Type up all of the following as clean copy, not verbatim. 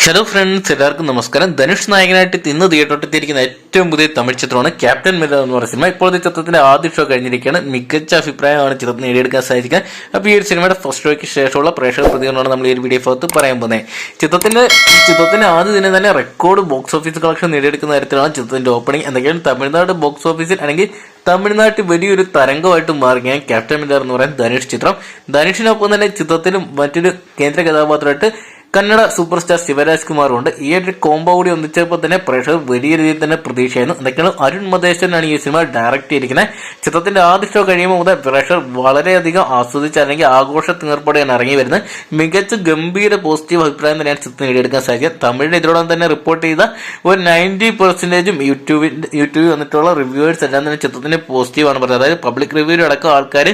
Hello friends, എല്ലാവർക്കും നമസ്കാരം. ധനുഷ് നായകനായിട്ട് ഇന്ന് തിയേറ്ററിലെത്തിയിരിക്കുന്ന ഏറ്റവും പുതിയ തമിഴ് ചിത്രമാണ് ക്യാപ്റ്റൻ മില്ലർ എന്ന് പറയുന്ന സിനിമ. ഇപ്പോഴത്തെ ചിത്രത്തിന്റെ ആദ്യ ഷോ കഴിഞ്ഞിരിക്കുകയാണ്. മികച്ച അഭിപ്രായമാണ് ചിത്രത്തിന് നേടിയെടുക്കാൻ സാധിക്കുക. അപ്പോൾ ഈ ഒരു സിനിമയുടെ ഫസ്റ്റ് ഷോയ്ക്ക് ശേഷമുള്ള പ്രേക്ഷക പ്രതികരണമാണ് നമ്മൾ ഈ ഒരു വീഡിയോ ഭാഗത്ത് പറയാൻ പോകുന്നത്. ചിത്രത്തിന്റെ ആദ്യ ദിനം തന്നെ റെക്കോർഡ് ബോക്സ് ഓഫീസ് കളക്ഷൻ നേടിയെടുക്കുന്ന തരത്തിലാണ് ചിത്രത്തിന്റെ ഓപ്പണിംഗ്. എന്തൊക്കെയാണ് തമിഴ്നാട് ബോക്സ് ഓഫീസിൽ അല്ലെങ്കിൽ തമിഴ്നാട്ടിൽ വലിയൊരു തരംഗമായിട്ട് മാറുകയാണ് ക്യാപ്റ്റൻ മില്ലർ എന്ന് പറയുന്ന ധനുഷ് ചിത്രം. ധനുഷിനൊപ്പം തന്നെ ചിത്രത്തിലും മറ്റൊരു കേന്ദ്ര കഥാപാത്രമായിട്ട് കന്നഡ സൂപ്പർ സ്റ്റാർ ശിവരാജ് കുമാറുണ്ട്. ഈ ഒരു കോംബോ കൂടി ഒന്നിച്ചപ്പോൾ തന്നെ പ്രേക്ഷകർ വലിയ രീതിയിൽ തന്നെ പ്രതീക്ഷയായിരുന്നു. എന്തൊക്കെയാണ് അരുൺ മധേശ്വരനാണ് ഈ സിനിമ ഡയറക്ട് ചെയ്തിരിക്കുന്നത്. ചിത്രത്തിന്റെ ആദ്യ ഷോ കഴിയുമ്പോൾ മുതൽ പ്രേക്ഷകർ വളരെയധികം ആസ്വദിച്ച് അല്ലെങ്കിൽ ആഘോഷ തീർപ്പോടെയാണ് ഇറങ്ങി വരുന്നത്. മികച്ച ഗംഭീര പോസിറ്റീവ് അഭിപ്രായം തന്നെയാണ് ചിത്രം നേടിയെടുക്കാൻ സാധിക്കുക. തമിഴിന് ഇതിനോടൊപ്പം തന്നെ റിപ്പോർട്ട് ചെയ്ത ഒരു 90% യൂട്യൂബിൽ വന്നിട്ടുള്ള റിവ്യൂവേഴ്സ് എല്ലാം തന്നെ ചിത്രത്തിന് പോസിറ്റീവാണ് പറഞ്ഞത്. അതായത് പബ്ലിക് റിവ്യൂ അടക്കം ആൾക്കാർ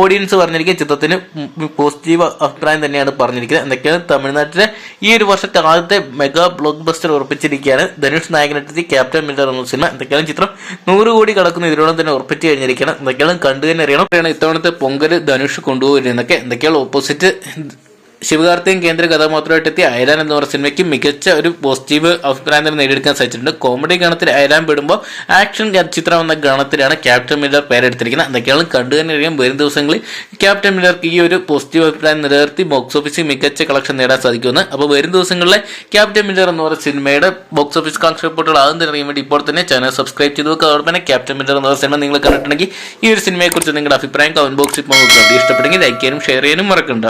ഓഡിയൻസ് പറഞ്ഞിരിക്കുക ചിത്രത്തിന് പോസിറ്റീവ് അഭിപ്രായം തന്നെയാണ് പറഞ്ഞിരിക്കുന്നത്. എന്തൊക്കെയാണ് തമിഴ്നാട്ടിലെ ഈ ഒരു വർഷത്തെ ആദ്യത്തെ മെഗാ ബ്ലോക്ക് ബസ്റ്റർ ഉറപ്പിച്ചിരിക്കുകയാണ് ധനുഷ് നായകനെത്തി ക്യാപ്റ്റൻ മില്ലർ എന്ന സിനിമ. എന്തൊക്കെയാണ് ചിത്രം 100 കോടി കടക്കുന്ന ഇതിനോടൊപ്പം തന്നെ ഉറപ്പിച്ചു കഴിഞ്ഞിരിക്കുകയാണ്. എന്തൊക്കെയാണ് കണ്ടു തന്നെ അറിയണം. ഇത്തവണത്തെ പൊങ്കൽ ധനുഷ് കൊണ്ടുപോകുന്നതൊക്കെ എന്തൊക്കെയാണ് ഓപ്പോസിറ്റ് ശിവകാർത്തികൻ കേന്ദ്ര കഥാപാത്രമായിട്ട് എത്തിയ അയലാൻ എന്ന് പറയുന്ന സിനിമയ്ക്ക് മികച്ച ഒരു പോസിറ്റീവ് അഭിപ്രായം തന്നെ നേടിയെടുക്കാൻ സാധിച്ചിട്ടുണ്ട്. കോമഡി ഗണത്തിൽ അയലാൻ പെടുമ്പോൾ ആക്ഷൻ ചിത്രം എന്ന ഗണത്തിലാണ് ക്യാപ്റ്റൻ മില്ലർ പേരെടുത്തിരിക്കുന്നത്. എന്തൊക്കെയാണ് കണ്ടു തന്നെ അറിയാം. വരും ദിവസങ്ങളിൽ ക്യാപ്റ്റൻ മില്ലർക്ക് ഈ ഒരു പോസിറ്റീവ് അഭിപ്രായം നിലനിർത്തി ബോക്സ് ഓഫീസിൽ മികച്ച കളക്ഷൻ നേടാൻ സാധിക്കുമെന്ന്. അപ്പോൾ വരും ദിവസങ്ങളിലെ ക്യാപ്റ്റൻ മില്ലർ എന്ന് പറയുന്ന സിനിമയുടെ ബോക്സ് ഓഫീസ് കളക്ഷൻ റിപ്പോർട്ടുകൾ ആദ്യം തന്നെ അറിയാൻ വേണ്ടി ഇപ്പോൾ തന്നെ ചാനൽ സബ്സ്ക്രൈബ് ചെയ്തു വെക്കുക. അതോടൊപ്പം തന്നെ ക്യാപ്റ്റൻ മില്ലർ എന്ന് പറയുന്ന സിനിമ നിങ്ങൾ കണ്ടിട്ടുണ്ടെങ്കിൽ ഈ ഒരു സിനിമയെക്കുറിച്ച് നിങ്ങളുടെ അഭിപ്രായം കമന്റ് ബോക്സിൽ പോകുക. ഇഷ്ടപ്പെട്ടെങ്കിൽ ലൈക്ക് ചെയ്യാനും ഷെയർ ചെയ്യാനും മറക്കണ്ട.